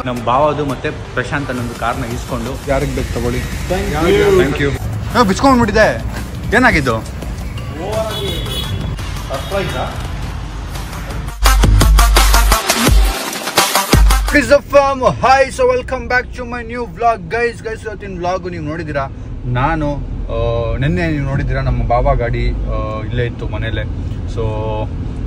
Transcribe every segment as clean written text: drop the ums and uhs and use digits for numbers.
ನಮ್ಮ ಭಾವದು ಮತ್ತೆ ಪ್ರಶಾಂತ್ ಅನ್ನೊಂದು ಕಾರ್ನ ಇಸ್ಕೊಂಡು ಯಾರಿಗೆ ಬೇಕು ತಗೊಳ್ಳಿ. Thank you. ಬಿಚ್ಕೊಂಡ್ಬಿಟ್ಟಿದೆ. ಏನಾಗಿದ್ದು? Hi, so welcome back to my new vlog. Guys ಇವತ್ತಿನ ವ್ಲಾಗು ನೀವು ನೋಡಿದ್ದೀರಾ. ನಾನು ನಿನ್ನೆ ನೀವು ನೋಡಿದ್ದೀರಾ ನಮ್ಮ ಬಾಬಾ ಗಾಡಿ ಇಲ್ಲೇ ಇತ್ತು ಮನೇಲೆ. ಸೊ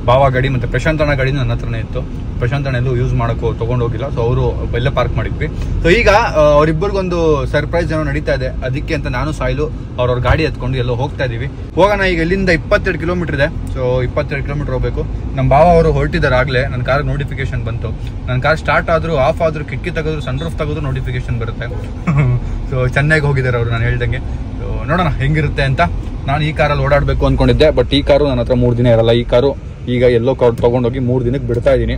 ಬಾಬಾ ಗಾಡಿ ಮತ್ತು ಪ್ರಶಾಂತ್ ಅಣ್ಣ ಗಾಡಿ ನನ್ನ ಹತ್ರನೇ ಇತ್ತು. ಪ್ರಶಾಂತ್ ಅಣ್ಣ ಎಲ್ಲೂ ಯೂಸ್ ಮಾಡೋಕ್ಕೂ ತೊಗೊಂಡೋಗಿಲ್ಲ. ಸೊ ಅವರು ಎಲ್ಲೇ ಪಾರ್ಕ್ ಮಾಡಿದ್ವಿ. ಸೊ ಈಗ ಅವರಿಬ್ಬರಿಗೊಂದು ಸರ್ಪ್ರೈಸ್ ಏನೋ ನಡೀತಾ ಇದೆ. ಅದಕ್ಕೆ ಅಂತ ನಾನು ಸಾಯಿಲು ಅವ್ರವ್ರ ಗಾಡಿ ಎತ್ಕೊಂಡು ಎಲ್ಲೋ ಹೋಗ್ತಾ ಇದೀವಿ. ಹೋಗೋಣ. ಈಗ ಇಲ್ಲಿಂದ 22 ಕಿಲೋಮೀಟರ್ ಇದೆ. ಸೊ 22 ಕಿಲೋಮೀಟರ್ ಹೋಗ್ಬೇಕು. ನಮ್ಮ ಬಾವ ಅವರು ಹೊರಟಿದ್ದಾರೆ. ಆಗಲೇ ನನ್ನ ಕಾರ್ ನೋಟಿಫಿಕೇಶನ್ ಬಂತು. ನನ್ನ ಕಾರ್ ಸ್ಟಾರ್ಟ್ ಆದರೂ ಆಫ್ ಆದರೂ ಕಿಟಕಿ ತೆಗೆದ್ರು ಸನ್ ರೂಫ್ ತೆಗೆದ್ರು ನೋಟಿಫಿಕೇಶನ್ ಬರುತ್ತೆ. ಸೊ ಚೆನ್ನೈಗೆ ಹೋಗಿದ್ದಾರೆ ಅವರು ನಾನು ಹೇಳ್ದಂಗೆ. ಸೊ ನೋಡೋಣ ಹೆಂಗಿರುತ್ತೆ ಅಂತ. ನಾನು ಈ ಕಾರಲ್ಲಿ ಓಡಾಡಬೇಕು ಅಂದ್ಕೊಂಡಿದ್ದೆ. ಬಟ್ ಈ ಕಾರು ನನ್ನ ಹತ್ರ 3 ದಿನ ಇರಲ್ಲ. ಈ ಕಾರು ಈಗ ಎಲ್ಲೋ ತೊಗೊಂಡೋಗಿ 3 ದಿನಕ್ಕೆ ಬಿಡ್ತಾ ಇದ್ದೀನಿ.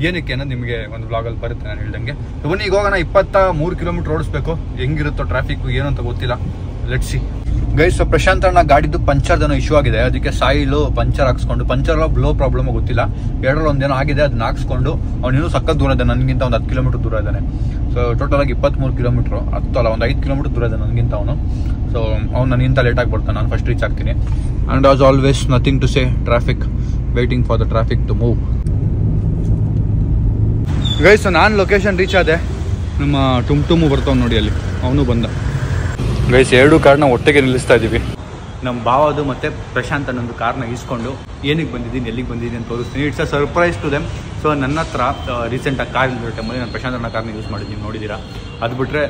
ಏನಕ್ಕೆ ಅನ್ನೋದು ನಿಮಗೆ ಒಂದು ವ್ಲಾಗಲ್ಲಿ ಬರುತ್ತೆ ನಾನು ಹೇಳ್ದಂಗೆ. ಬನ್ನಿ ಈಗ ಹೋಗೋಣ. 23 ಕಿಲೋಮೀಟರ್ ಓಡಿಸ್ಬೇಕು. ಹೆಂಗಿರುತ್ತೋ ಟ್ರಾಫಿಕ್ ಏನು ಅಂತ ಗೊತ್ತಿಲ್ಲ. Let's see guys. So Prashanth ಅಣ್ಣ ಗಾಡಿದ್ದು ಪಂಚರ್ದೇನೋ ಇಶ್ಯೂ ಆಗಿದೆ. ಅದಕ್ಕೆ ಸಾಯಿಲು ಪಂಚರ್ ಹಾಕ್ಸ್ಕೊಂಡು, ಪಂಚರ್ ಬ್ಲೋ ಪ್ರಾಬ್ಲಮ್ ಗೊತ್ತಿಲ್ಲ, ಎರಡರಲ್ಲಿ ಒಂದೇನೋ ಆಗಿದೆ. ಅದನ್ನ ಹಾಕ್ಸ್ಕೊಂಡು ಅವನೇನು ಸಖತ್ ದೂರ ಇದೆ. ನನಗಿಂತ ಒಂದು 10 ಕಿಲೋಮೀಟರ್ ದೂರ ಇದ್ದಾನೆ. ಸೊ ಟೋಟಲ್ ಆಗಿ 23 ಕಿಲೋಮೀಟರ್. 10 ಅಲ್ಲ, ಒಂದು 5 ಕಿಲೋಮೀಟರ್ ದೂರ ಇದೆ ನನಗಿಂತ ಅವನು. ಸೊ ಅವ್ನು ನನಗಿಂತ ಲೇಟಾಗಿ ಬರ್ತಾನೆ. ನಾನು ಫಸ್ಟ್ ರೀಚ್ ಆಗ್ತೀನಿ. And as always nothing to say, traffic, waiting for the traffic to move. Guys ನಾನು ಲೊಕೇಶನ್ ರೀಚ್ ಆದೆ. ನಮ್ಮ ಟುಮ್ ಬರ್ತಾವ್ ನೋಡಿ, ಅಲ್ಲಿ ಅವನು ಬಂದ. ಗೈಸ್ 2 ಕಾರ್ನ ಒಟ್ಟಿಗೆ ನಿಲ್ಲಿಸ್ತಾ ಇದ್ದೀವಿ. ನಮ್ಮ ಭಾವದು ಮತ್ತು ಪ್ರಶಾಂತ್ ಅನ್ನೊಂದು ಕಾರ್ನ ಇಸ್ಕೊಂಡು ಏನಕ್ಕೆ ಬಂದಿದ್ದೀನಿ, ಎಲ್ಲಿಗೆ ಬಂದಿದ್ದೀನಿ ಅಂತ ತೋರಿಸ್ತೀನಿ. It's a surprise to them. So ನನ್ನ ಹತ್ರ ರೀಸೆಂಟಾಗಿ ಕಾರ್ ಇರೋ ಟೈಮಲ್ಲಿ ನಾನು ಪ್ರಶಾಂತ್ ಅಣ್ಣ ಕಾರ್ನ ಯೂಸ್ ಮಾಡಿದ್ದೀನಿ, ನೋಡಿದ್ದೀರಾ. ಅದು ಬಿಟ್ಟರೆ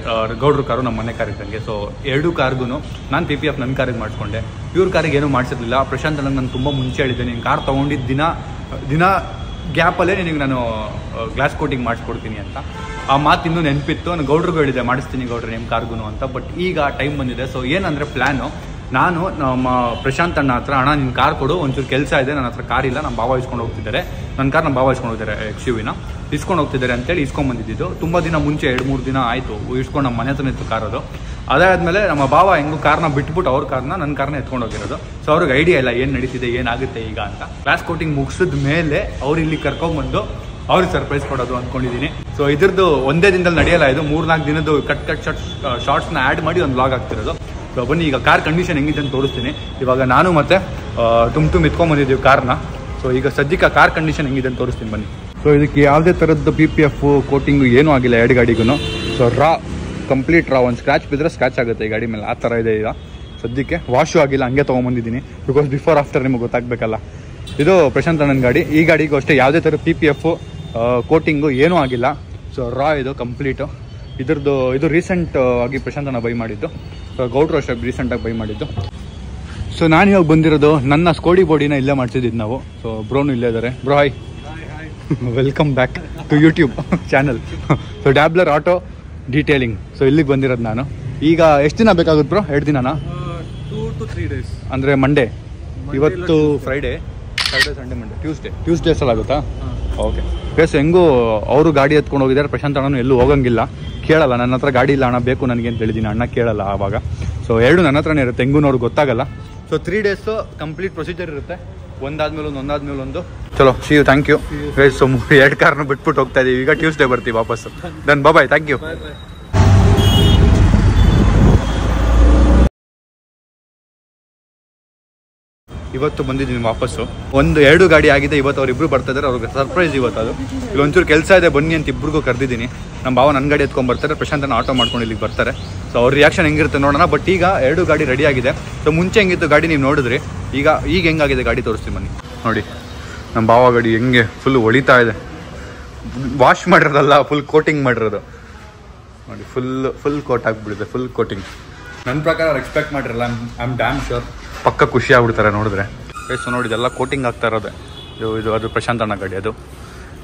ಗೌಡ್ರ ಕಾರು ನಮ್ಮ ಮನೆ ಕಾರ್ ಇದ್ದಂಗೆ. ಸೊ 2 ಕಾರ್ಗೂ ನಾನು PPF ನನ್ನ ಕಾರಿಗೆ ಮಾಡಿಸ್ಕೊಂಡೆ. ಇವ್ರ ಕಾರಿಗೆ ಏನೂ ಮಾಡಿಸಿರ್ಲಿಲ್ಲ. ಪ್ರಶಾಂತ್ ಅಣ್ಣ ನಾನು ತುಂಬ ಮುಂಚೆ ಹೇಳಿದ್ದೆ, ನೀನು ಕಾರ್ ತೊಗೊಂಡಿದ್ದ ದಿನ ಗ್ಯಾಪಲ್ಲೇ ನಿನಗೆ ನಾನು ಗ್ಲಾಸ್ ಕೋಟಿಂಗ್ ಮಾಡಿಸ್ಕೊಡ್ತೀನಿ ಅಂತ. ಆ ಮಾತು ಇನ್ನೂ ನೆನಪಿತ್ತು. ನಾನು ಗೌಡ್ರಿಗೂ ಹೇಳಿದೆ, ಮಾಡಿಸ್ತೀನಿ ಗೌಡ್ರೆ ನಿಮ್ಮ ಕಾರ್ಗೂ ಅಂತ. ಬಟ್ ಈಗ ಟೈಮ್ ಬಂದಿದೆ. ಸೊ ಏನಂದರೆ ಪ್ಲ್ಯಾನು, ನಾನು ನಮ್ಮ ಪ್ರಶಾಂತ್ ಅಣ್ಣ ಹತ್ರ, ಅಣ್ಣ ನಿನ್ನ ಕಾರ್ ಕೊಡು, ಒಂಚೂರು ಕೆಲಸ ಇದೆ, ನನ್ನ ಹತ್ರ ಕಾರ್ ಇಲ್ಲ, ನಮ್ಮ ಬಾವ ಇಸ್ಕೊಂಡು ಹೋಗ್ತಿದ್ದಾರೆ, ನನ್ನ ಕಾರ್ ನಮ್ಮ ಬಾವ ಇಸ್ಕೊಂಡು ಹೋಗ್ತಾರೆ, XUV-ನ ಇಸ್ಕೊಂಡು ಹೋಗ್ತಿದ್ದಾರೆ ಅಂತೇಳಿ ಇಸ್ಕೊಂಡ್ಬಂದಿದ್ದು. ತುಂಬ ದಿನ ಮುಂಚೆ 2-3 ದಿನ ಆಯಿತು ಇಸ್ಕೊಂಡು. ನಮ್ಮ ಮನೆ ಹತ್ರನೇ ಇತ್ತು ಕಾರ್ ಅದು. ಅದಾದಮೇಲೆ ನಮ್ಮ ಬಾವ ಹೆಂಗೂ ಕಾರ್ನ ಬಿಟ್ಬಿಟ್ಟು ಅವ್ರ ಕಾರ್ನ ನನ್ನ ಕಾರ್ನ ಎತ್ಕೊಂಡು ಹೋಗಿರೋದು. ಸೊ ಅವ್ರಿಗೆ ಐಡಿಯಾ ಇಲ್ಲ ಏನು ನಡೀತಿದೆ, ಏನಾಗುತ್ತೆ ಈಗ ಅಂತ. ಕ್ಲಾಸ್ ಕೋಟಿಂಗ್ ಮುಗಿಸಿದ ಮೇಲೆ ಅವ್ರು ಇಲ್ಲಿ ಕರ್ಕೊಂಡ್ಬಂದು ಅವ್ರಿಗೆ ಸರ್ಪ್ರೈಸ್ ಕೊಡೋದು ಅಂದ್ಕೊಂಡಿದ್ದೀನಿ. ಸೊ ಇದ್ರದ್ದು ಒಂದೇ ದಿನದಲ್ಲಿ ನಡೆಯಲ್ಲ. ಇದು 3-4 ದಿನದ್ದು ಕಟ್ ಶಾರ್ಟ್ಸ್ನ ಆ್ಯಡ್ ಮಾಡಿ ಒಂದು ವ್ಲಾಗ್ ಆಗ್ತಿರೋದು. ಸೊ ಬನ್ನಿ ಈಗ ಕಾರ್ ಕಂಡೀಷನ್ ಹೆಂಗಿದೆ ಅಂತ ತೋರಿಸ್ತೀನಿ. ಇವಾಗ ನಾನು ಮತ್ತೆ ಟುಮ್ ಎತ್ಕೊಂಡ್ಬಂದಿದ್ದೀವಿ ಕಾರ್ನ. ಸೊ ಈಗ ಸದ್ಯಕ್ಕೆ ಕಾರ್ ಕಂಡೀಷನ್ ಹೆಂಗಿದೆ ಅಂತ ತೋರಿಸ್ತೀನಿ ಬನ್ನಿ. ಸೊ ಇದಕ್ಕೆ ಯಾವುದೇ ಥರದ್ದು PPF ಕೋಟಿಂಗು ಏನೂ ಆಗಿಲ್ಲ 2 ಗಾಡಿಗೂ. ಸೊ ಕಂಪ್ಲೀಟ್ ಒಂದು ಸ್ಕ್ರಾಚ್ ಬಿದ್ದರೆ ಸ್ಕ್ರಾಚ್ ಆಗುತ್ತೆ ಈ ಗಾಡಿ ಮೇಲೆ, ಆ ಥರ ಇದೆ ಈಗ ಸದ್ಯಕ್ಕೆ. ವಾಶು ಆಗಿಲ್ಲ, ಹಂಗೆ ತೊಗೊಂಬಂದಿದ್ದೀನಿ. ಬಿಕಾಸ್ ಬಿಫೋರ್ ಆಫ್ಟರ್ ನಿಮಗೆ ಗೊತ್ತಾಗಬೇಕಲ್ಲ. ಇದು ಪ್ರಶಾಂತ್ ಅಣ್ಣನ ಗಾಡಿ. ಈ ಗಾಡಿಗೂ ಅಷ್ಟೇ ಯಾವುದೇ ಥರ PPF ಕೋಟಿಂಗು ಏನೂ ಆಗಿಲ್ಲ. ಸೊ ಇದು ಕಂಪ್ಲೀಟು. ಇದು ರೀಸೆಂಟ್ ಆಗಿ ಪ್ರಶಾಂತ್ ಅಣ್ಣ ಬೈ ಮಾಡಿದ್ದು. ಸೊ ಗೌಡ್ರು ಅಷ್ಟೇ ರೀಸೆಂಟಾಗಿ ಬೈ ಮಾಡಿದ್ದು. ಸೊ ನಾನು ಇವಾಗ ಬಂದಿರೋದು ನನ್ನ ಸ್ಕೋಡಿ ಬಾಡಿನ ಇಲ್ಲೇ ಮಾಡ್ತಿದ್ದು ನಾವು. ಸೊ ಬ್ರೋನು ಇಲ್ಲೇ ಇದ್ದಾರೆ. Bro hi, welcome back to YouTube channel. So ಡ್ಯಾಬ್ಲರ್ ಆಟೋ ಡೀಟೇಲಿಂಗ್. ಸೊ ಇಲ್ಲಿಗೆ ಬಂದಿರೋದು ನಾನು. ಈಗ ಎಷ್ಟು ದಿನ ಬೇಕಾಗುತ್ತೆ ಬ್ರೋ? 2 ದಿನನಾ? 2 to 3 days. ಅಂದರೆ ಮಂಡೇ, ಇವತ್ತು ಫ್ರೈಡೇ, ಸ್ಯಾಟರ್ಡೆ, ಸಂಡೇ, ಮಂಡೇ, ಟ್ಯೂಸ್ಡೇಸಲ್ಲಿ ಆಗುತ್ತಾ? ಓಕೆ. ಬೇಸ್ ಹೆಂಗೂ ಅವರು ಗಾಡಿ ಎತ್ಕೊಂಡು ಹೋಗಿದ್ದಾರೆ. ಪ್ರಶಾಂತ್ ಅಣ್ಣನೂ ಎಲ್ಲೂ ಹೋಗಂಗಿಲ್ಲ, ಕೇಳಲ್ಲ. ನನ್ನ ಹತ್ರ ಗಾಡಿ ಇಲ್ಲ ಅಣ್ಣ, ಬೇಕು ನನಗೆ ಅಂತ ಹೇಳಿದ್ದೀನಿ. ಅಣ್ಣ ಕೇಳಲ್ಲ ಆವಾಗ. ಸೊ 2 ನನ್ನ ಹತ್ರನೇ ಇರುತ್ತೆ, ಹೆಂಗೂ ಅವ್ರಿಗೆ ಗೊತ್ತಾಗಲ್ಲ. ಸೊ 3 ಡೇಸು ಕಂಪ್ಲೀಟ್ ಪ್ರೊಸೀಜರ್ ಇರುತ್ತೆ, ಒಂದಾದ್ಮೇಲೆ ಒಂದು. ಚಲೋ, see you, thank you guys. So 2 ಕಾರ್ನ ಬಿಟ್ಬಿಟ್ಟು ಹೋಗ್ತಾ ಇದೀವಿ. ಈಗ ಟ್ಯೂಸ್ಡೇ ಬರ್ತೀವಿ ವಾಪಸ್ಸು. Then bye, thank you. ಇವತ್ತು ಬಂದಿದ್ದೀನಿ ವಾಪಸ್ಸು. 2 ಗಾಡಿ ಆಗಿದೆ. ಇವತ್ತು ಅವರಿಬ್ರು ಬರ್ತಾ ಇದ್ದಾರೆ. ಅವ್ರಿಗೆ ಸರ್ಪ್ರೈಸ್ ಇವತ್ತು. ಅದು ಇಲ್ಲಿ ಒಂಚೂರು ಕೆಲಸ ಇದೆ, ಬನ್ನಿ ಅಂತ ಇಬ್ಬರಿಗೂ ಕರೆದಿದ್ದೀನಿ. ನಮ್ಮ ಬಾವ ನನ್ನ ಗಾಡಿ ಎತ್ಕೊಂಡು ಬರ್ತಾರೆ, ಪ್ರಶಾಂತನ ಆಟೋ ಮಾಡ್ಕೊಂಡು ಇಲ್ಲಿಗೆ ಬರ್ತಾರೆ. ಸೊ ಅವ್ರ ರಿಯಾಕ್ಷನ್ ಹೆಂಗಿರುತ್ತೆ ನೋಡೋಣ. ಬಟ್ ಈಗ 2 ಗಾಡಿ ರೆಡಿ ಆಗಿದೆ. ಸೊ ಮುಂಚೆ ಹೆಂಗಿತ್ತು ಗಾಡಿ ನೀವು ನೋಡಿದ್ರಿ. ಈಗ ಹೆಂಗಾಗಿದೆ ಗಾಡಿ ತೋರಿಸ್ತೀನಿ ಬನ್ನಿ. ನೋಡಿ ನಮ್ಮ ಬಾವ ಗಾಡಿ ಹೆಂಗೆ ಫುಲ್ ಹೊಳಿತಾ ಇದೆ. ವಾಶ್ ಮಾಡಿರೋದಲ್ಲ, ಫುಲ್ ಕೋಟಿಂಗ್ ಮಾಡಿರೋದು ನೋಡಿ. ಫುಲ್ ಕೋಟ್ ಆಗಿಬಿಟ್ಟಿದೆ, ಫುಲ್ ಕೋಟಿಂಗ್. ನನ್ನ ಪ್ರಕಾರ ಅವ್ರು ಎಕ್ಸ್ಪೆಕ್ಟ್ ಮಾಡಿರಲ್ಲ. ಐ ಆಮ್ ಡ್ಯಾಮ್ ಶೋರ್ ಪಕ್ಕ ಖುಷಿ ಆಗ್ಬಿಡ್ತಾರೆ ನೋಡಿದ್ರೆ. ಸೊ ನೋಡಿ ಇದೆಲ್ಲ ಕೋಟಿಂಗ್ ಆಗ್ತಾ ಇರೋದೆ. ಅದು ಪ್ರಶಾಂತ್ ಅಣ್ಣ ಗಾಡಿ. ಅದು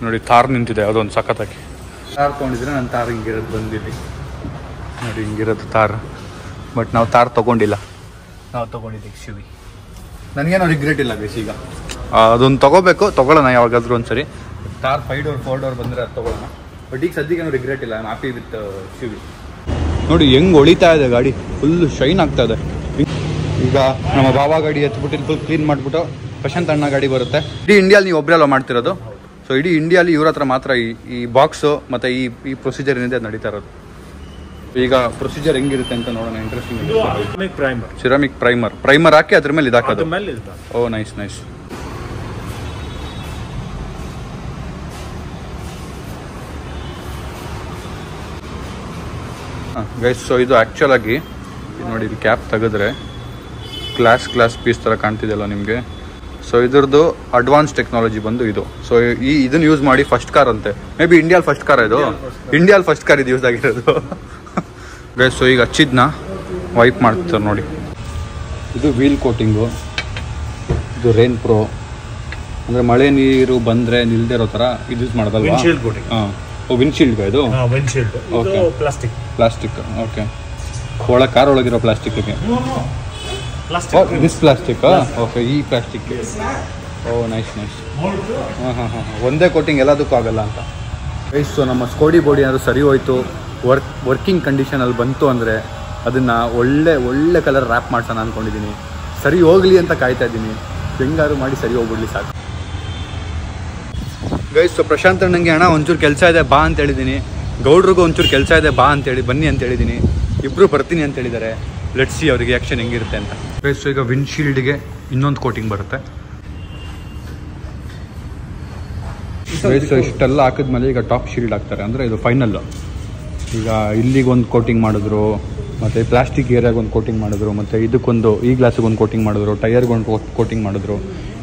ನೋಡಿ ತಾರ್ ನಿಂತಿದೆ, ಅದೊಂದು ಸಖತ್ತಾಗಿ. ತಾರ್ ತೊಗೊಂಡಿದ್ರೆ ನನ್ನ ತಾರ್ ಹಿಂಗಿರೋದು ಬಂದಿದ್ವಿ ನೋಡಿ, ಹಿಂಗಿರೋದು ತಾರ್. ಬಟ್ ನಾವು ತಾರ್ ತೊಗೊಂಡಿಲ್ಲ, ನಾವು ತೊಗೊಂಡಿದ್ದು XUV. ನನಗೇನೋ ರಿಗ್ರೆಟ್ ಇಲ್ಲ ಬೇಸ್. ಈಗ ಅದೊಂದು ತೊಗೊಳ್ಳೋಣ ಯಾವಾಗಾದ್ರೂ ಒಂದ್ಸರಿ. ತಾರ್ 5 ಡೋರ್ 4 ಡೋರ್ ಬಂದರೆ ಅದು ತೊಗೊಳ್ಳೋಣ. ಬಟ್ ಈಗ ಸದ್ಯಕ್ಕೆ ರಿಗ್ರೆಟ್ ಇಲ್ಲ. I am happy with XUV. ನೋಡಿ ಹೆಂಗೆ ಹೊಳಿತಾ ಇದೆ ಗಾಡಿ, ಫುಲ್ ಶೈನ್ ಆಗ್ತಾ ಇದೆ. ಈಗ ನಮ್ಮ ಬಾಬಾ ಗಾಡಿ ಎತ್ಬಿಟ್ಟು ಫುಲ್ ಕ್ಲೀನ್ ಮಾಡಿಬಿಟ್ಟು ಪ್ರಶಾಂತ್ ಅಣ್ಣ ಗಾಡಿ ಬರುತ್ತೆ. ಇಡೀ ಇಂಡಿಯಾದಲ್ಲಿ ನೀವು ಒಬ್ಬರಲ್ಲ ಮಾಡ್ತಿರೋದು. ಸೊ ಇಡೀ ಇಂಡಿಯಾಲಿ ಇವ್ರ ಹತ್ರ ಮಾತ್ರ ಈ ಬಾಕ್ಸು ಮತ್ತು ಈ ಪ್ರೊಸೀಜರ್ ಏನಿದೆ ಅದು ನಡೀತಾ ಇರೋದು. ಈಗ ಪ್ರೊಸೀಜರ್ ಹೆಂಗಿರುತ್ತೆ ಅಂತ ನೋಡೋಣ. ಇಂಟ್ರೆಸ್ಟಿಂಗ್. ಸಿರಾಮಿಕ್ ಪ್ರೈಮರ್ ಹಾಕಿ ಅದ್ರ ಮೇಲೆ ಇದಾಕೋದು. ಓ ನೈಸ್. ಗೈಸ್, ಸೊ ಇದು ಆ್ಯಕ್ಚುಲ್ ಆಗಿ ನೋಡಿ, ಇದು ಕ್ಯಾಪ್ ತೆಗೆದ್ರೆ ಗ್ಲಾಸ್ ಪೀಸ್ ಥರ ಕಾಣ್ತಿದೆಯಲ್ಲ ನಿಮಗೆ. ಸೊ ಇದ್ರದ್ದು ಅಡ್ವಾನ್ಸ್ ಟೆಕ್ನಾಲಜಿ ಬಂದು ಇದು. ಸೊ ಇದನ್ನು ಯೂಸ್ ಮಾಡಿ ಫಸ್ಟ್ ಕಾರ್ ಅಂತೆ, ಮೇ ಬಿ ಇಂಡಿಯಾಲ್ ಫಸ್ಟ್ ಕಾರ್ ಇದು. ಇಂಡಿಯಾಲ್ ಫಸ್ಟ್ ಕಾರ್ ಇದು ಯೂಸ್ ಆಗಿರೋದು. ಗೈಸ್, ಸೊ ಈಗ ಹಚ್ಚಿದ್ನ ವೈಪ್ ಮಾಡ್ತಾರೆ ನೋಡಿ. ಇದು ವೀಲ್ ಕೋಟಿಂಗು, ಇದು ರೈನ್ ಪ್ರೋ, ಅಂದರೆ ಮಳೆ ನೀರು ಬಂದರೆ ನಿಲ್ದೇ ಇರೋ ಥರ ಇದು ಯೂಸ್ ಮಾಡೋದಲ್ವಾ? ಹಾಂ, ವಿಂಡ್ಶೀಲ್ಡ್ ಇದು. Okay, plastic. ಓಕೆ, ಒಳಗೆ ಕಾರ್ ಒಳಗಿರೋ ಪ್ಲಾಸ್ಟಿಕ್ಗೆ ದಿಸ್ ಪ್ಲಾಸ್ಟಿಕ್. ಓಕೆ, ಈ ಪ್ಲಾಸ್ಟಿಕ್. ಓ ನೈಸ್. ಹಾಂ. ಒಂದೇ ಕೋಟಿಂಗ್ ಎಲ್ಲದಕ್ಕೂ ಆಗಲ್ಲ ಅಂತ. ಗೈಸ್, ಸೊ ನಮ್ಮ ಸ್ಕೋಡಿ ಬಾಡಿ ಏನಾದ್ರು ಸರಿ ಹೋಯ್ತು, ವರ್ಕಿಂಗ್ ಕಂಡೀಷನಲ್ಲಿ ಬಂತು ಅಂದರೆ ಅದನ್ನು ಒಳ್ಳೆ ಕಲರ್ ರ್ಯಾಪ್ ಮಾಡ್ಸೋಣ ಅಂದ್ಕೊಂಡಿದ್ದೀನಿ. ಸರಿ ಹೋಗಲಿ ಅಂತ ಕಾಯ್ತಾ ಇದ್ದೀನಿ. ಹೆಂಗಾರು ಮಾಡಿ ಸರಿ ಹೋಗ್ಬಿಡ್ಲಿ ಸಾಕು. ಗೈಸ್, ಸೊ ಪ್ರಶಾಂತ್ ಅಣ್ಣಂಗೆ ಅಣ್ಣ ಒಂಚೂರು ಕೆಲಸ ಇದೆ ಬಾ ಅಂತ ಹೇಳಿದ್ದೀನಿ. ಗೌಡ್ರಿಗೂ ಒಂಚೂರು ಕೆಲಸ ಇದೆ ಬಾ ಅಂತೇಳಿ ಬನ್ನಿ ಅಂತ ಹೇಳಿದ್ದೀನಿ. ಇಬ್ಬರು ಬರ್ತೀನಿ ಅಂತ ಹೇಳಿದ್ದಾರೆ. ಲೆಟ್ಸ್ ಸಿ ಅವ್ರಿಗೆ ಆ್ಯಕ್ಷನ್ ಹೆಂಗಿರುತ್ತೆ ಅಂತ. ಗೈಸ್, ಸೊ ಈಗ ವಿಂಡ್ಶೀಲ್ಡ್ಗೆ ಇನ್ನೊಂದು ಕೋಟಿಂಗ್ ಬರುತ್ತೆ. ಗೈಸ್, ಸೊ ಇಷ್ಟೆಲ್ಲ ಹಾಕಿದ್ಮೇಲೆ ಈಗ ಟಾಪ್ ಶೀಲ್ಡ್ ಹಾಕ್ತಾರೆ, ಅಂದರೆ ಇದು ಫೈನಲ್ಲು. ಈಗ ಇಲ್ಲಿಗೆ ಒಂದು ಕೋಟಿಂಗ್ ಮಾಡಿದ್ರು, ಮತ್ತು ಪ್ಲಾಸ್ಟಿಕ್ ಏರಿಯಾಗೆ ಒಂದು ಕೋಟಿಂಗ್ ಮಾಡಿದ್ರು, ಮತ್ತು ಇದಕ್ಕೊಂದು ಈ ಗ್ಲಾಸಿಗೆ ಒಂದು ಕೋಟಿಂಗ್ ಮಾಡಿದ್ರು, ಟೈರ್ಗೆ ಒಂದು ಕೋಟಿಂಗ್ ಮಾಡಿದ್ರು.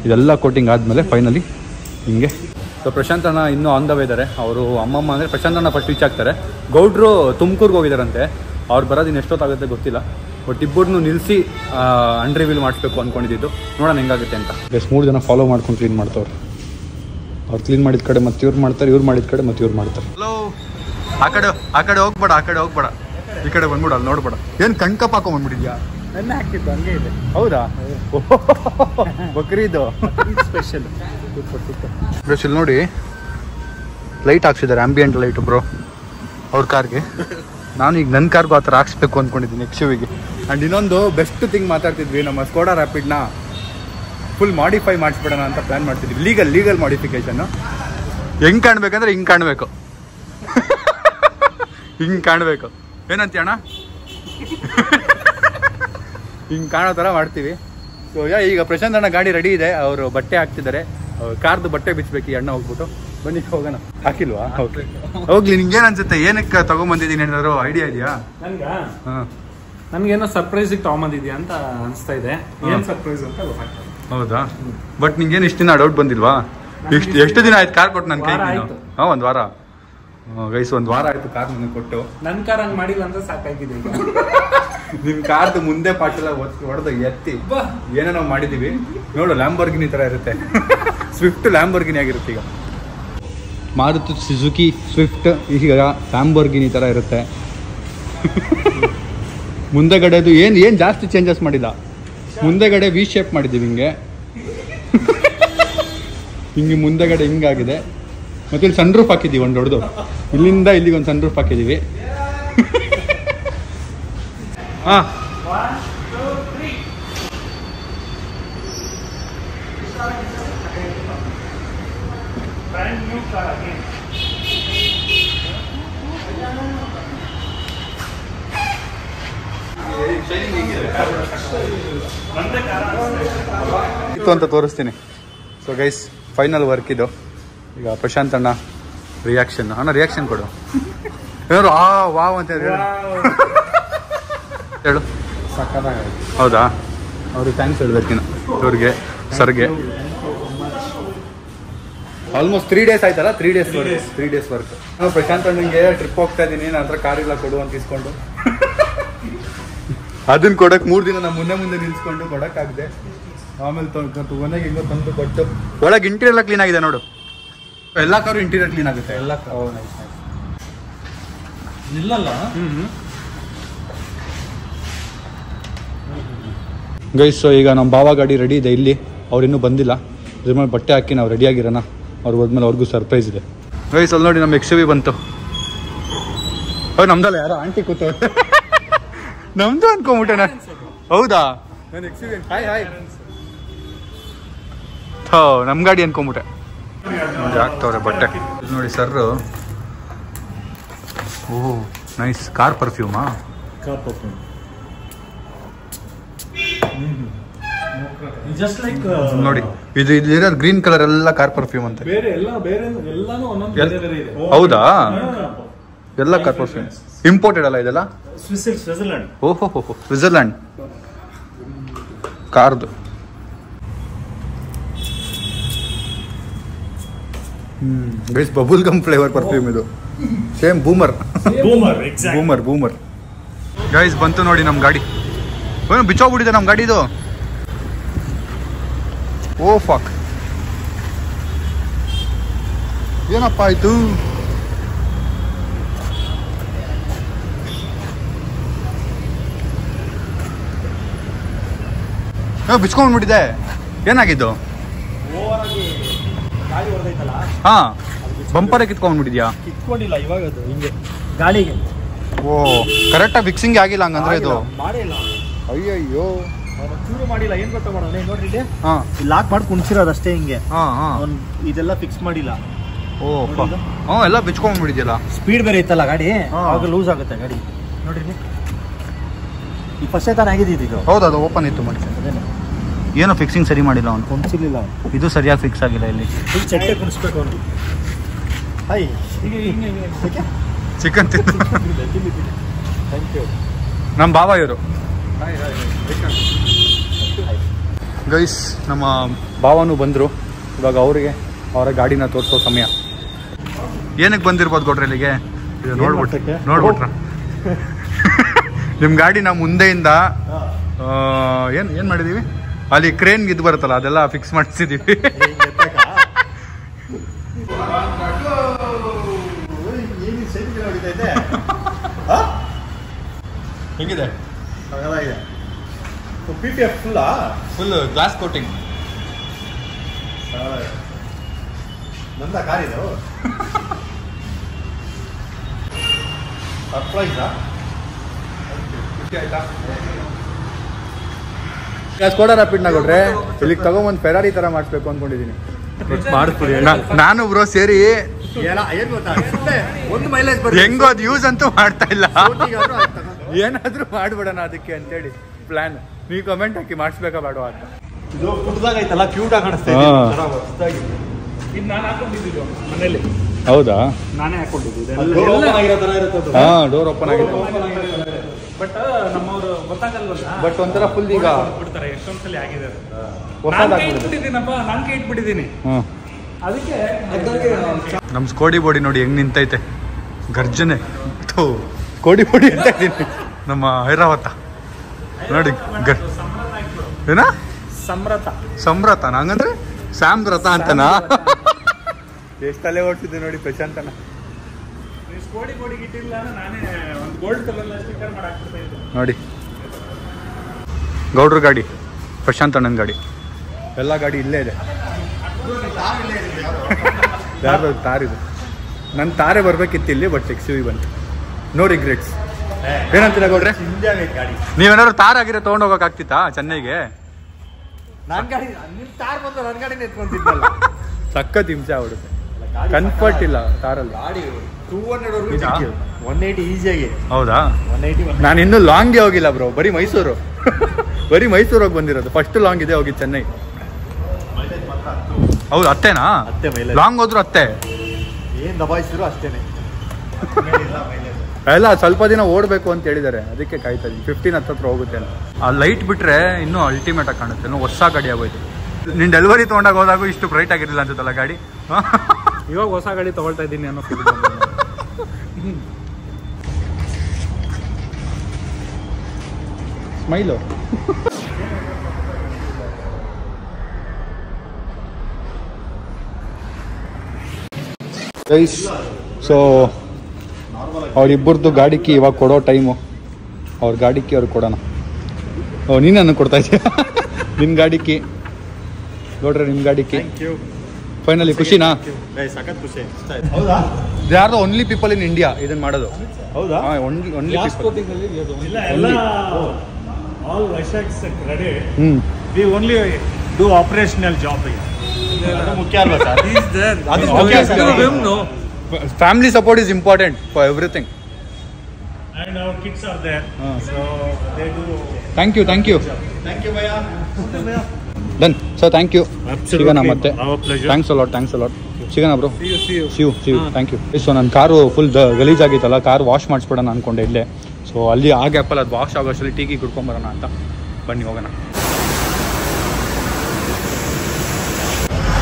ಇದೆಲ್ಲ ಕೋಟಿಂಗ್ ಆದಮೇಲೆ ಫೈನಲಿ ಹಿಂಗೆ. ಸೊ ಪ್ರಶಾಂತ್ ಅಣ್ಣ ಇನ್ನೂ ಆನ್ ದ ವೇ ಇದ್ದಾರೆ. ಅವರು ಅಮ್ಮಮ್ಮ ಅಂದರೆ ಪ್ರಶಾಂತ್ ಅಣ್ಣ ಫಸ್ಟ್ ರೀಚ್ ಆಗ್ತಾರೆ. ಗೌಡ್ರು ತುಮಕೂರ್ಗೆ ಹೋಗಿದ್ದಾರಂತೆ. ಅವ್ರು ಬರೋದು ಇನ್ನು ಎಷ್ಟೊತ್ತಾಗುತ್ತೆ ಗೊತ್ತಿಲ್ಲ. ಬಟ್ ಇಬ್ಬರನ್ನು ನಿಲ್ಲಿಸಿ ಅನ್ರಿವೀಲ್ ಮಾಡಿಸ್ಬೇಕು ಅಂದ್ಕೊಂಡಿದ್ದು. ನೋಡೋಣ ಹೆಂಗಾಗುತ್ತೆ ಅಂತ. ಬೆಸ್ಟ್ 3 ಜನ ಫಾಲೋ ಮಾಡ್ಕೊಂಡು ಕ್ಲೀನ್ ಮಾಡ್ತವ್ರು. ಅವ್ರು ಕ್ಲೀನ್ ಮಾಡಿದ ಕಡೆ ಮತ್ತೆ ಇವ್ರು ಮಾಡ್ತಾರೆ, ಇವ್ರು ಮಾಡಿದ ಕಡೆ ಮತ್ತೆ ಇವ್ರು ಮಾಡ್ತಾರೆ. ಹಲೋ, ಆ ಕಡೆ ಹೋಗ್ಬೇಡ, ಈ ಕಡೆ ಬಂದ್ಬಿಡು, ಅಲ್ಲಿ ನೋಡ್ಬೇಡ. ಏನು ಕಣ್ಕಪ್ ಹಾಕೊಂಡ್ಬಂದ್ಬಿಟ್ಟಿದ್ಯಾ? ನನ್ನ ಹಾಕಿದ್ದು ಹಂಗೆ ಇದೆ. ಹೌದಾ? ಬಕ್ರೀದು ಸ್ಪೆಷಲ್. ಬ್ರಸ್ ಇಲ್ಲಿ ನೋಡಿ, ಲೈಟ್ ಹಾಕ್ಸಿದ್ದಾರೆ, ಆಂಬಿಯೆಂಟ್ ಲೈಟ್ ಬ್ರೋ ಅವ್ರ ಕಾರ್ಗೆ. ನಾನು ಈಗ ನನ್ನ ಕಾರ್ಗೂ ಆ ಥರ ಹಾಕ್ಸ್ಬೇಕು ಅಂದ್ಕೊಂಡಿದ್ದೀನಿ XUV-ಗೆ. ಆ್ಯಂಡ್ ಇನ್ನೊಂದು ಬೆಸ್ಟ್ ಥಿಂಗ್ ಮಾತಾಡ್ತಿದ್ವಿ, ನಮ್ಮ ಸ್ಕೋಡಾ ರ್ಯಾಪಿಡ್ನ ಫುಲ್ ಮಾಡಿಫೈ ಮಾಡಿಸ್ಬಿಡೋಣ ಅಂತ ಪ್ಲ್ಯಾನ್ ಮಾಡ್ತಿದ್ವಿ. ಲೀಗಲ್ ಮಾಡಿಫಿಕೇಷನ್ನು. ಹೆಂಗೆ ಕಾಣಬೇಕಂದ್ರೆ ಹಿಂಗೆ ಕಾಣಬೇಕು. ಹಿಂಗೆ ಕಾಣಬೇಕು. ಏನಂತೀಯ ಅಣ್ಣ? ಹಿಂಗೆ ಕಾಣೋ ಥರ ಮಾಡ್ತೀವಿ. ಸೊ ಈಗ ಪ್ರಶಾಂತ್ ಅಣ್ಣ ಗಾಡಿ ರೆಡಿ ಇದೆ. ಅವರು ಬಟ್ಟೆ ಹಾಕ್ತಿದ್ದಾರೆ. ಕಾರ್ದು ಬಟ್ಟೆ ಬಿಚ್ಚಬೇಕು ಈ ಅಣ್ಣ ಹೋಗ್ಬಿಟ್ಟು. ಬನ್ನಿ ಹೋಗೋಣ. ಹಾಕಿಲ್ವಾ? ಓಕೆ, ಹೋಗ್ಲಿ. ನಿಂಗೇನು ಅನ್ಸುತ್ತೆ? ಏನಕ್ಕೆ ತಗೊಂಬಂದಿದ್ದೀನಿ? ಏನಾದ್ರು ಐಡಿಯಾ ಇದೆಯಾ? ನನ್ಗೇನೋ ಸರ್ಪ್ರೈಸಿಗೆ ತಗೊಂಬಂದಿದ್ಯಾ ಅಂತ ಅನಿಸ್ತಾ ಇದೆ. ಏನು ಸರ್ಪ್ರೈಸ್ ಅಂತ ಗೊತ್ತಾಗ್ತದೆ. ಹೌದಾ? ಬಟ್ ನಿಂಗೇನು ಇಷ್ಟು ದಿನ ಡೌಟ್ ಬಂದಿಲ್ವಾ? ಎಷ್ಟು ದಿನ ಆಯ್ತು ಕಾರ್ ಕೊಟ್ಟು ನನ್ನ ಕೈ? ಹಾಂ, 1 ವಾರ. ಗೈಸ್, 1 ವಾರ ಆಯ್ತು ಕಾರ್ ನನಗೆ ಕೊಟ್ಟು. ನನ್ನ ಕಾರ್ ಹಂಗೆ ಮಾಡಿಲ್ಲ ಅಂತ ಸಾಕಾಗಿದೆ ಈಗ. ನಿಮ್ ಕಾರ್ದು ಮುಂದೆ ಪಾಟೆಲ್ಲ ಹೊಡೆದು ಎತ್ತಿ ಏನೇನೋ ಮಾಡಿದೀವಿ ನೋಡು. ಲ್ಯಾಂಬೋರ್ಗಿನಿ ತರ ಇರುತ್ತೆ. ಸ್ವಿಫ್ಟ್ ಲ್ಯಾಂಬೋರ್ಗಿನಿ ಆಗಿರುತ್ತೆ. ಈಗ ಮಾರುತಿ ಸುಜುಕಿ ಸ್ವಿಫ್ಟ್ ಈಗ ಲ್ಯಾಂಬೋರ್ಗಿನಿ ತರ ಇರುತ್ತೆ. ಮುಂದೆಗಡೆದು ಏನು ಜಾಸ್ತಿ ಚೇಂಜಸ್ ಮಾಡಿಲ್ಲ. ಮುಂದೆಗಡೆ ವಿ ಶೇಪ್ ಮಾಡಿದ್ದೀವಿ ಹಿಂಗೆ ಮುಂದೆಗಡೆ ಹಿಂಗಾಗಿದೆ. ಮತ್ತೆ ಇಲ್ಲಿ ಸನ್ ರೂಫ್ ಹಾಕಿದ್ದೀವಿ ಒಂದು ದೊಡ್ಡದು. ಇಲ್ಲಿಂದ ಇಲ್ಲಿಗೆ ಒಂದು ಸನ್ ರೂಫ್ ಹಾಕಿದ್ದೀವಿ. ಹಾಂ, ಇತ್ತು ಅಂತ ತೋರಿಸ್ತೀನಿ. ಸೊ ಗೈಸ್, ಫೈನಲ್ ವರ್ಕ್ ಇದು. ಈಗ ಪ್ರಶಾಂತ್ ಅಣ್ಣ ರಿಯಾಕ್ಷನ್. ಅಣ್ಣ ರಿಯಾಕ್ಷನ್ ಕೊಡು. ಏನಾರು ವಾವ್ ಅಂತ ಹೇಳು. ಹೌದಾ? ಅವ್ರಿಗೆ ಥ್ಯಾಂಕ್ಸ್ ಹೇಳ್ಬೇಕಿನ ಇವ್ರಿಗೆ, ಸರ್ಗೆ. ಆಲ್ಮೋಸ್ಟ್ 3 days ಆಯ್ತಲ್ಲ. 3 days ವರ್ಕ್. ನಾನು ಪ್ರಶಾಂತ್ ಅಣ್ಣಂಗೆ ಟ್ರಿಪ್ ಹೋಗ್ತಾ ಇದ್ದೀನಿ, ನನ್ನ ಹತ್ರ ಕಾರ್ ಇಲ್ಲ ಕೊಡು ಅಂತ ಇಸ್ಕೊಂಡು ಅದನ್ನ ಕೊಡಕ್ಕೆ 3 ದಿನ ನಮ್ಮ ಮುಂದೆ ನಿಲ್ಸ್ಕೊಂಡು ಕೊಡಕ್ಕಾಗದೆ. ಆಮೇಲೆ ಮನೆಗೆ ಹೆಂಗೋ ತಂದು ಕೊಟ್ಟು ಒಳಗೆ ಇಂಟೀರಿಯರ್ ಎಲ್ಲ ಕ್ಲೀನ್ ಆಗಿದೆ ನೋಡು. ಎಲ್ಲ ಕಾರು ಇಂಟೀರಿಯರ್ ಕ್ಲೀನ್ ಆಗುತ್ತೆ. ಎಲ್ಲ ಇಲ್ಲಲ್ಲ. ಗೈಸ್, ಸೊ ಈಗ ನಮ್ಮ ಬಾವ ಗಾಡಿ ರೆಡಿ ಇದೆ ಇಲ್ಲಿ. ಅವ್ರು ಇನ್ನೂ ಬಂದಿಲ್ಲ. ಇದ್ರ ಮೇಲೆ ಬಟ್ಟೆ ಹಾಕಿ ನಾವು ರೆಡಿಯಾಗಿರೋಣ. ಅವ್ರು ಹೋದ್ಮೇಲೆ ಅವ್ರಿಗೂ ಸರ್ಪ್ರೈಸ್ ಇದೆ. ಗೈಸ್, ಅಲ್ಲಿ ನೋಡಿ ನಮ್ಮ XUV ಬಂತು. ನಮ್ದಲ್ಲ, ಯಾರೋ ಆಂಟಿ ಕೂತವ್ರೆ. ನಮ್ದು ಅನ್ಕೊಂಬಿಟ್ಟೆನ. ಹೌದಾ? ನಾನು XUV. ಹಾಯ್. ನಮ್ಮ ಗಾಡಿ ಅನ್ಕೊಂಬಿಟ್ಟೆ. ನೋಡಿ ಹಾಕ್ತವ್ರೆ ಬಟ್ಟೆ ನೋಡಿ ಸರ್. ಓಹ್ ನೈಸ್. ಕಾರ್ ಪರ್ಫ್ಯೂಮಾ? ಜಸ್ಟ್ ಲೈಕ್ ನೋಡಿ ಇದು ಇಲ್ಲಿರೋದು ಗ್ರೀನ್ ಕಲರ್ ಎಲ್ಲ ಕಾರ್ ಪರ್ಫ್ಯೂಮ್ ಅಂತ. ಬೇರೆ ಎಲ್ಲಾನು ಒಂದೊಂದು ಬೇರೆ ಇದೆ. ಹೌದಾ? ಎಲ್ಲ ಕಾರ್ ಪರ್ಫ್ಯೂಮ್ ಇಂಪೋರ್ಟೆಡ್ ಅಲ್ಲ ಇದೆಲ್ಲ? ಸ್ವಿಟ್ಜರ್ಲ್ಯಾಂಡ್. ಓಹೋ ಸ್ವಿಟ್ಜರ್ಲ್ಯಾಂಡ್ ಕಾರ್ದು. Guys Babul gum flavour perfume ಇದು. ಸೇಮ್ ಬೂಮರ್ ಗೈಸ್ ಬಂತು ನೋಡಿ ನಮ್ಮ ಗಾಡಿ. ಬಿಚ್ಚೋಗ್ಬಿಟ್ಟಿದೆ ನಮ್ಮ ಗಾಡಿದು. ಓ ಫಾಕ್, ಏನಪ್ಪ ಆಯ್ತು? ಬಿಚ್ಕೊಂಡ್ಬಿಟ್ಟಿದೆ. ಏನಾಗಿದ್ದು? ಹಾ ಬಂಪರೇ ಕಿತ್ಕೊಂಡ್ಬಿಟ್ಟಿದ್ಯಾ? ಕಿತ್ಕೊಂಡಿಲ್ಲ ಇವಾಗ, ಅದು ಹಿಂಗೆ ಗಾಳಿಗೆ. ಓ ಕರೆಕ್ಟಾಗಿ ಫಿಕ್ಸಿಂಗ್ ಆಗಿಲ್ಲ ಹಂಗಂದ್ರೆ ಇದು? ಮಾಡಿಲ್ಲ. ಅಯ್ಯಯ್ಯೋ ಚೂರು ಮಾಡಿಲ್ಲ. ಏನ್ ಗೊತ್ತಾ ಮಾಡೋಣ ನೋಡ್ರಿ, ಹಾ ಲಾಕ್ ಮಾಡಿ ಕುಣಿಸಿರೋದು ಅಷ್ಟೇ ಹಿಂಗೆ. ಹಾ ಹಾ ಇದೆಲ್ಲ ಫಿಕ್ಸ್ ಮಾಡಿಲ್ಲ. ಓ ಹ್ಞೂ ಎಲ್ಲ ಬಿಚ್ಕೊಂಡ್ಬಿಟ್ಟಿದ್ಯಲ್ಲ. ಸ್ಪೀಡ್ ಬೇರೆ ಇತ್ತಲ್ಲ ಗಾಡಿ, ಆಗ ಲೂಸ್ ಆಗುತ್ತೆ ಗಾಡಿ. ನೋಡ್ರಿ ಈ ಫಸ್ಟ್ ತಾನೇ ಆಗಿದೆ ಇದು. ಹೌದು ಅದು ಓಪನ್ ಇತ್ತು ಮತ್ತೆ. ಏನೋ ಫಿಕ್ಸಿಂಗ್ ಸರಿ ಮಾಡಿಲ್ಲ ಅವನು. ಕುಣಿಸಿರ್ಲಿಲ್ಲ. ಇದು ಸರಿಯಾಗಿ ಫಿಕ್ಸ್ ಆಗಿಲ್ಲ ಇಲ್ಲಿ. ಇಲ್ಲಿ ಚಟ್ಟೆ ಕುಣಿಸ್ಬೇಕು ಅವನು. ಹೈ ಚಿಕನ್ ತಿಂದು ಥ್ಯಾಂಕ್ ಯು. ನಮ್ಮ ಬಾವ ಇವರು ಗೈಸ್. ನಮ್ಮ ಭಾವನೂ ಬಂದರು. ಇವಾಗ ಅವರಿಗೆ ಅವರ ಗಾಡಿನ ತೋರಿಸೋ ಸಮಯ. ಏನಕ್ಕೆ ಬಂದಿರ್ಬೋದು ಕೊಡ್ರಿ ಇಲ್ಲಿಗೆ? ಇದು ನೋಡ್ಬಿಟ್ರ ನಿಮ್ಮ ಗಾಡಿ ನಾವು ಮುಂದೆಯಿಂದ ಏನು ಮಾಡಿದ್ದೀವಿ ಅಲ್ಲಿ ಕ್ರೇನ್ಗೆ ಇದು ಬರುತ್ತಲ್ಲ ಅದೆಲ್ಲ ಫಿಕ್ಸ್ ಮಾಡಿಸಿದ್ದೀವಿ. ಹೆಂಗಿದೆ? Full glass coating. ನಂದ ಕಾರಿದು ಸರ್ಪ್ರೈಸಾ? ಆಯ್ತಾ ಸ್ಕೋಡಾ ರ್ಯಾಪಿಡ್ನ ಕೊಟ್ರೆ ಇಲ್ಲಿಗೆ ತಗೊಂಬಂದು ಫೆರಾರಿ ತರ ಮಾಡಿಸ್ಬೇಕು ಅನ್ಕೊಂಡಿದ್ದೀನಿ. ನಾನು ಬ್ರೋ ಸೇರಿ ಒಂದು ಮೈಲೇಜ್ ಹೆಂಗೋ ಅದು ಯೂಸ್ ಅಂತೂ ಮಾಡ್ತಾ ಇಲ್ಲ. ಏನಾದ್ರೂ ಮಾಡ್ಬಿಡೋಣ ಅದಕ್ಕೆ ಅಂತೇಳಿ ಪ್ಲಾನ್. ನೀವು ಕಮೆಂಟ್ ಹಾಕಿ ಮಾಡಿಸ್ಬೇಕಾ ಬೇಡ ಅಂತ. ಇದು ಪುಟ್ಟದಾಗ ಐತಲ್ಲ, ಕ್ಯೂಟ್ ಆಗಿ ಕಾಣಿಸ್ತಾ ಇದೆ. ಇದು ನಾನು ಹಾಕೊಂಡಿದ್ದು ಮನೇಲಿ. ಹೌದಾ? ನಾನೇ ಹಾಕೊಂಡಿದ್ದು. ಹಾ ಡೋರ್ ಓಪನ್ ಆಗಿದೆ. ಬಟ್ ನಮ್ಮವರು ಗೊತ್ತಾಗಲ್ವಲ್ಲ. ಬಟ್ ಒಂಥರ ಫುಲ್ ಈಗ ಬಿಡ್ತಾರೆ. ಎಷ್ಟೊಂದ್ಸಲಿ ಆಗಿದೆ. ಹೊಸದಾಗಿ ಇಟ್ಬಿಟ್ಟಿದ್ದೀನಿ. ಅದಕ್ಕೆ ನಮ್ಮ ಸ್ಕೋಡಿ ಬೋಡಿ ನೋಡಿ ಹೆಂಗ್ ನಿಂತೈತೆ. ಗರ್ಜನೆ ಕೋಡಿ ಬೋಡಿ ಅಂತ ಇದ್ದೀನಿ. ನಮ್ಮ ಐರಾವತ ನೋಡಿ ಏನ ಸಂಭ್ರತ ಹಂಗಂದ್ರೆ ಸಾಮ್ರತ ಅಂತನಾ? ಎಷ್ಟು ತಲೆ ಓಡ್ತಿದ್ದೆ ನೋಡಿ ಪ್ರಶಾಂತನ. ನೋಡಿ ಗೌಡ್ರ ಗಾಡಿ, ಪ್ರಶಾಂತ್ ಅಣ್ಣನ ಗಾಡಿ, ಎಲ್ಲ ಗಾಡಿ ಇಲ್ಲೇ ಇದೆ. ಯಾರ್ದು ತಾರಿದು? ನನ್ನ ತಾರೆ ಬರ್ಬೇಕಿತ್ತು ಇಲ್ಲಿ, ಬಟ್ XUV ಬಂತು. No regrets. ಏನಂತೀರ ಗೌಡ್ರೆ? ನೀವೇನಾದ್ರು ತಾರ್ ಆಗಿರೋ ತೊಗೊಂಡೋಗಕ್ಕಾಗ್ತಿತ್ತಾ ಚೆನ್ನೈಗೆ? ಸಖತ್ ಹಿಂಸೆ ಆಗ್ಬಿಡುತ್ತೆ. ಕನ್ಫರ್ಟ್ ಇಲ್ಲ ತಾರಲ್ಲಿ. 180 ಈಸಿಯಾಗಿ. ಹೌದಾ? ನಾನು ಇನ್ನೂ ಲಾಂಗ್ಗೆ ಹೋಗಿಲ್ಲ ಬ್ರೋ. ಬರೀ ಮೈಸೂರು ಬರೀ ಮೈಸೂರು ಹೋಗಿ ಬಂದಿರೋದು. ಫಸ್ಟ್ ಲಾಂಗ್ ಇದೆ ಹೋಗಿ ಚೆನ್ನೈ. ಹೌದು ಅತ್ತೆನಾ? ಲಾಂಗ್ ಹೋದ್ರು ಅತ್ತೆ. ಏನ್ ದಬಾಯಿಸಿದ್ರು ಅಷ್ಟೇನೆ. ಎಲ್ಲ ಸ್ವಲ್ಪ ದಿನ ಓಡಬೇಕು ಅಂತ ಹೇಳಿದ್ದಾರೆ, ಅದಕ್ಕೆ ಕಾಯ್ತಾ ಇದ್ದೀನಿ. 15 ಹತ್ರ ಹೋಗುತ್ತೆ. ಆ ಲೈಟ್ ಬಿಟ್ರೆ ಇನ್ನೂ ಅಲ್ಟಿಮೇಟ್ ಆಗಿ ಕಾಣುತ್ತೆ. ಇನ್ನೂ ಹೊಸ ಗಾಡಿ ಆಗೋಯ್ತು. ನೀನು ಡೆಲಿವರಿ ತೊಗೊಂಡಾಗ ಹೋದಾಗ ಇಷ್ಟು ಬ್ರೈಟ್ ಆಗಿರಲಿಲ್ಲ ಅನ್ಸುತ್ತಲ್ಲ ಗಾಡಿ. ಇವಾಗ ಹೊಸ ಗಾಡಿ ತಗೊಳ್ತಾ ಇದ್ದೀನಿ ಅನ್ನೋ ಸ್ಮೈಲು. ಗೈಸ್, ಸೊ ಅವರಿಬ್ಬರದ್ದು ಗಾಡಿಗೆ ಇವಾಗ ಕೊಡೋ ಟೈಮು. ಅವ್ರ ಗಾಡಿಗೆ ಅವ್ರಿಗೆ ಕೊಡೋಣ. ಓ ನೀನು ನನಗೆ ಕೊಡ್ತಾ ಇದೆಯಾ? ನಿನ್ನ ಗಾಡಿಗೆ ನೋಡ್ರೆ, ನಿಮ್ಮ ಗಾಡಿಗೆ ಫೈನಲಿ ಖುಷಿನಾ? ಸಖತ್ ಖುಷಿ. They are the only people in India ಇದನ್ನ ಮಾಡೋದು. ಹೌದಾ? Only people. All Vaishaks credit. We only do operational job here. ಮುಖ್ಯ ಅಲ್ವಾ sir? Family support is important for everything. And our kids are there, so they do. Thank you Thank you, Bhaiya. Done. So thank you. ಸಿಗೋಣ ಮತ್ತೆ. Our pleasure. Thanks a lot. ಸಿಗೋಣ bro. See you. Thank you. So ನನ್ನ car full ಗಲೀಜಾಗಿತ್ತಲ್ಲ, car wash ಮಾಡಿಸ್ಬಿಡೋಣ ಅಂದ್ಕೊಂಡೆ ಇಲ್ಲೇ. So ಅಲ್ಲಿ ಆ ಗ್ಯಾಪಲ್ಲಿ ಅದು ವಾಶ್ ಆಗೋಷ್ಟರಲ್ಲಿ ಟೀಗಿ ಕುಡ್ಕೊಂಬರೋಣ ಅಂತ ಬನ್ನಿ ಹೋಗೋಣ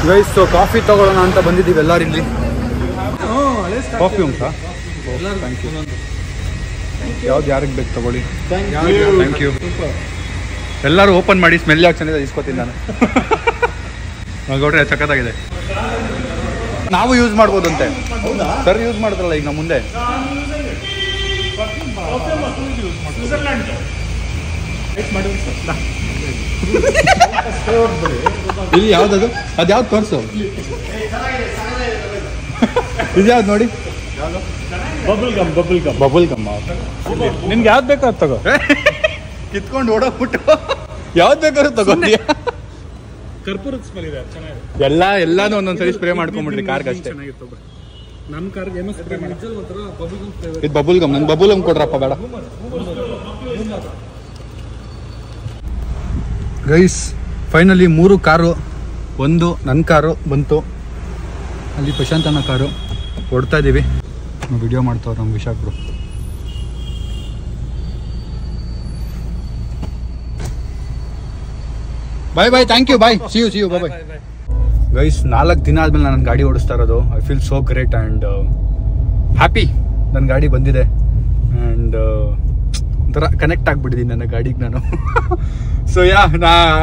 ಗೈಸ್. ಸೊ ಕಾಫಿ ತಗೊಳ್ಳೋಣ ಅಂತ ಬಂದಿದ್ದೀವಿ ಎಲ್ಲರೂ ಇಲ್ಲಿ. ಕಾಫಿ ಉಂಟಾ? Thank you. ಯಾವ್ದು ಯಾರಿಗೆ ಬೇಕು ತಗೊಳ್ಳಿ. Thank you. ಎಲ್ಲರೂ ಓಪನ್ ಮಾಡಿ ಸ್ಮೆಲ್ ಯಾಕೆ ಚೆನ್ನಾಗಿದೆ ಇಸ್ಕೊತೀನಿ ನಾನು. ಗೌಡ್ರೆ ಸಖತ್ತಾಗಿದೆ. ನಾವು ಯೂಸ್ ಮಾಡ್ಬೋದಂತೆ ಸರ್. ಯೂಸ್ ಮಾಡಿದ್ರಲ್ಲ ಈಗ ನಮ್ಮ ಮುಂದೆ. ಇಲ್ಲಿ ಯಾವ್ದದು? ಅದು ಯಾವ್ದು ತೋರಿಸು. ಇದು ಯಾವ್ದು ನೋಡಿ. Bubble gum. ನಿನ್ಗೆ ಯಾವ್ದು ಬೇಕೋ ಅದು ತಗೋ. ಕಿತ್ಕೊಂಡು ಓಡೋಗ್ಬಿಟ್ಟು ಯಾವ್ದು ಬೇಕಾದ್ರೂ ತಗೊಂಡಿ. ಕರ್ಪೂರದ ಸ್ಮೆಲ್ ಇದೆ, ಚೆನ್ನಾಗಿದೆ. ಎಲ್ಲಾನು ಒಂದೊಂದ್ಸರಿ ಸ್ಪ್ರೇ ಮಾಡ್ಕೊಂಡ್ಬಿಡ್ರಿ ಕಾರ್ಗೆ ಅಷ್ಟೇ. ನಮ್ಮ ಕಾರ್ಗೆ ಏನೋ ಸ್ಪ್ರೇ ಮಾಡಿ. ಇದು ಬಬುಲ್ ಗಮ್. ನನ್ ಬಬುಲ್ ಗಮ್ ಕೊಡ್ರಪ್ಪ ಬೇಡ. ಗೈಸ್ ಫೈನಲಿ 3 ಕಾರು, ಒಂದು ನನ್ನ ಕಾರು ಬಂತು, ಅಲ್ಲಿ ಪ್ರಶಾಂತ್ ಅಣ್ಣ ಕಾರು ಹೊಡ್ತಾ ಇದ್ದೀವಿ. ವಿಡಿಯೋ ಮಾಡ್ತಾವ್ರು ನಮ್ಮ ವಿಶಾಖರು. Bye. Thank you. Bye. See you. Bye. Guys 4 ದಿನ ಆದ್ಮೇಲೆ ನಾನು ಗಾಡಿ ಓಡಿಸ್ತಾ ಇರೋದು. I feel so great and happy. ನನ್ನ ಗಾಡಿ ಬಂದಿದೆ ಆ್ಯಂಡ್ ಒಂಥರ ಕನೆಕ್ಟ್ ಆಗ್ಬಿಟ್ಟಿದ್ದೀನಿ ನನ್ನ ಗಾಡಿಗೆ ನಾನು. ಸೊ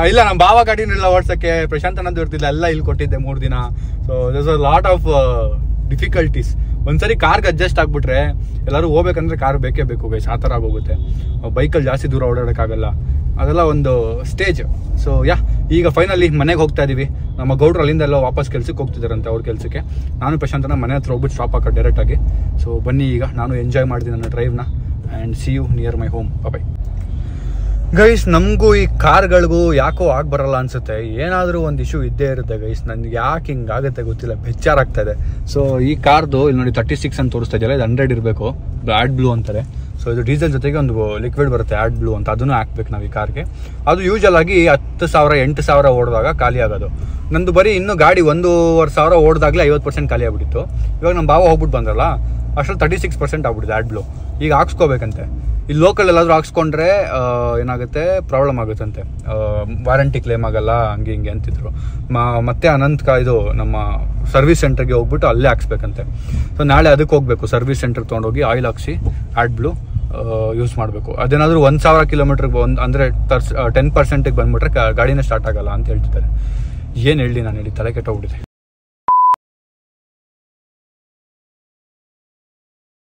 ಇಲ್ಲ ನಮ್ಮ ಭಾವ ಗಾಡಿನೆಲ್ಲ ಓಡ್ಸೋಕ್ಕೆ ಪ್ರಶಾಂತ್ ಅನ್ನೋದು ಇರ್ತಿಲ್ಲ, ಎಲ್ಲ ಇಲ್ಲಿ ಕೊಟ್ಟಿದ್ದೆ 3 ದಿನ. So this a lot of difficulties. ಒಂದ್ಸರಿ ಕಾರ್ಗೆ ಅಡ್ಜಸ್ಟ್ ಆಗ್ಬಿಟ್ರೆ ಎಲ್ಲರೂ ಹೋಗ್ಬೇಕಂದ್ರೆ ಕಾರ್ ಬೇಕೇ ಬೇಕು ಗೈಸ್. ಆ ಥರ ಆಗೋಗುತ್ತೆ. ಬೈಕಲ್ಲಿ ಜಾಸ್ತಿ ದೂರ ಓಡಾಡೋಕ್ಕಾಗಲ್ಲ. ಅದೆಲ್ಲ ಒಂದು ಸ್ಟೇಜ್. ಸೊ ಈಗ ಫೈನಲಿ ಮನೆಗೆ ಹೋಗ್ತಾ ಇದೀವಿ. ನಮ್ಮ ಗೌಡ್ರು ಅಲ್ಲಿಂದ ಎಲ್ಲ ವಾಪಸ್ ಕೆಲ್ಸಕ್ಕೆ ಹೋಗ್ತಿದ್ದಾರಂತೆ, ಅವ್ರ ಕೆಲಸಕ್ಕೆ. ನಾನು ಪ್ರಶಾಂತನ ಮನೆ ಹತ್ರ ಹೋಗ್ಬಿಟ್ಟು ಸ್ಟಾಪ್ ಹಾಕೋ ಡೈರೆಕ್ಟಾಗಿ. ಸೊ ಬನ್ನಿ, ಈಗ ನಾನು ಎಂಜಾಯ್ ಮಾಡ್ತೀನಿ ನನ್ನ ಡ್ರೈವ್ನ. And see you near my home. Bye guys. ನಮಗೂ ಈ ಕಾರ್ಗಳಿಗೂ ಯಾಕೋ ಬರಲ್ಲ ಅನ್ಸುತ್ತೆ. ಏನಾದರೂ ಒಂದು ಇಶ್ಯೂ ಇದ್ದೇ ಇರುತ್ತೆ ಗೈಸ್. ನನಗೆ ಯಾಕೆ ಹಿಂಗಾಗುತ್ತೆ ಗೊತ್ತಿಲ್ಲ, ಬೇಜಾರಾಗ್ತಾ ಇದೆ. ಸೊ ಈ ಕಾರ್ದು ಇಲ್ಲಿ ನೋಡಿ 36 ಅಂತ ತೋರಿಸ್ತಾ ಇದೆಯಲ್ಲ, ಇದು 100 ಇರಬೇಕು. ಆ್ಯಡ್ ಬ್ಲೂ ಅಂತಾರೆ. ಸೊ ಇದು ಡೀಸೆಲ್ ಜೊತೆಗೆ ಒಂದು ಲಿಕ್ವಿಡ್ ಬರುತ್ತೆ ಆ್ಯಡ್ ಬ್ಲೂ ಅಂತ, ಅದನ್ನು ಹಾಕ್ಬೇಕು ನಾವು ಈ ಕಾರ್ಗೆ. ಅದು ಯೂಶಲ್ ಆಗಿ 10,000 8,000 ಓಡಿದಾಗ ಖಾಲಿ ಆಗೋದು. ನಂದು ಬರೀ ಇನ್ನೂ ಗಾಡಿ 1,500 ಓಡಿದಾಗಲೇ 50% ಖಾಲಿ ಆಗ್ಬಿಟ್ಟಿತ್ತು. ಇವಾಗ ನಮ್ಮ ಭಾವ ಹೋಗ್ಬಿಟ್ಟು ಬಂದ್ರಲ್ಲ, ಅಷ್ಟರಲ್ಲಿ 36% ಆಗ್ಬಿಟ್ಟಿದೆ ಆ್ಯಡ್ ಬ್ಲೂ. ಈಗ ಹಾಕ್ಸ್ಕೋಬೇಕಂತೆ. ಇಲ್ಲಿ ಲೋಕಲ್ ಎಲ್ಲಾದರೂ ಹಾಕ್ಸ್ಕೊಂಡ್ರೆ ಏನಾಗುತ್ತೆ, ಪ್ರಾಬ್ಲಮ್ ಆಗುತ್ತಂತೆ, ವಾರಂಟಿ ಕ್ಲೇಮ್ ಆಗಲ್ಲ, ಹಂಗೆ ಹಿಂಗೆ ಅಂತಿದ್ರು. ಮತ್ತೆ ಇದು ನಮ್ಮ ಸರ್ವಿಸ್ ಸೆಂಟರ್ಗೆ ಹೋಗ್ಬಿಟ್ಟು ಅಲ್ಲೇ ಹಾಕ್ಸ್ಬೇಕಂತೆ. ಸೊ ನಾಳೆ ಅದಕ್ಕೆ ಹೋಗಬೇಕು, ಸರ್ವಿಸ್ ಸೆಂಟರ್ಗೆ ತೊಗೊಂಡೋಗಿ ಆಯಿಲ್ ಹಾಕ್ಸಿ ಆ್ಯಡ್ ಬ್ಲೂ ಯೂಸ್ ಮಾಡಬೇಕು. ಅದೇನಾದರೂ 1,000 ಕಿಲೋಮೀಟ್ರಿಗೆ ಅಂದರೆ 10%ಗೆ ಬಂದ್ಬಿಟ್ರೆ ಗಾಡಿನೇ ಸ್ಟಾರ್ಟ್ ಆಗಲ್ಲ ಅಂತ ಹೇಳ್ತಿದ್ದಾರೆ. ಏನು ಹೇಳಿ ನಾನು ತಲೆ ಕೆಟ್ಟೋಗ್ಬಿಟ್ಟಿದೆ.